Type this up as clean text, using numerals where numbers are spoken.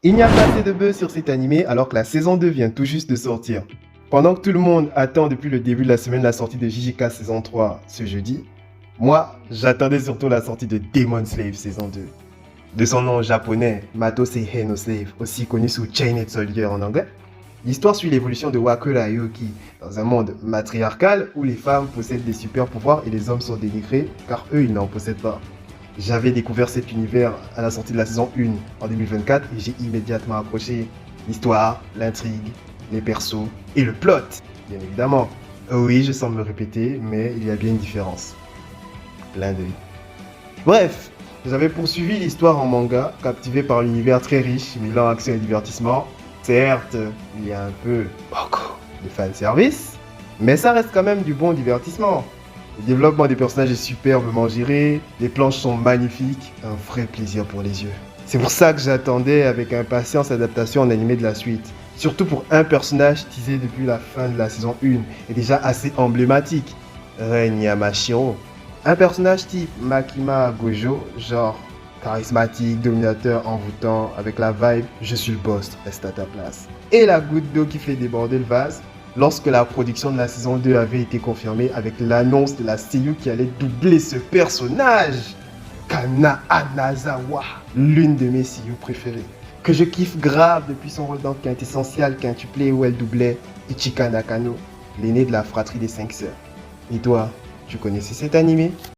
Il n'y a pas assez de buzz sur cet animé alors que la saison 2 vient tout juste de sortir. Pendant que tout le monde attend depuis le début de la semaine la sortie de JJK saison 3 ce jeudi, moi j'attendais surtout la sortie de Demon Slave saison 2. De son nom japonais, Mato Seihei no Slave, aussi connu sous Chained Soldier en anglais, l'histoire suit l'évolution de Wakura Aoki dans un monde matriarcal où les femmes possèdent des super pouvoirs et les hommes sont dénigrés car eux ils n'en possèdent pas. J'avais découvert cet univers à la sortie de la saison 1 en 2024 et j'ai immédiatement accroché l'histoire, l'intrigue, les persos et le plot, bien évidemment. Oui, je sens me répéter, mais il y a bien une différence. Plein d'œil. Bref, j'avais poursuivi l'histoire en manga, captivé par l'univers très riche, mêlant action et divertissement. Certes, il y a un peu, beaucoup de fanservice, mais ça reste quand même du bon divertissement. Le développement des personnages est superbement géré, les planches sont magnifiques, un vrai plaisir pour les yeux. C'est pour ça que j'attendais avec impatience l'adaptation en animé de la suite. Surtout pour un personnage teasé depuis la fin de la saison 1 et déjà assez emblématique, Ren Yamashiro. Un personnage type Makima Gojo, genre charismatique, dominateur, envoûtant, avec la vibe « je suis le boss, reste à ta place ». Et la goutte d'eau qui fait déborder le vase, lorsque la production de la saison 2 avait été confirmée avec l'annonce de la seiyuu qui allait doubler ce personnage, Kana Anazawa, l'une de mes seiyuu préférées, que je kiffe grave depuis son rôle dans Quintessential Quintuplé où elle doublait Ichika Nakano, l'aînée de la fratrie des 5 sœurs. Et toi, tu connaissais cet animé?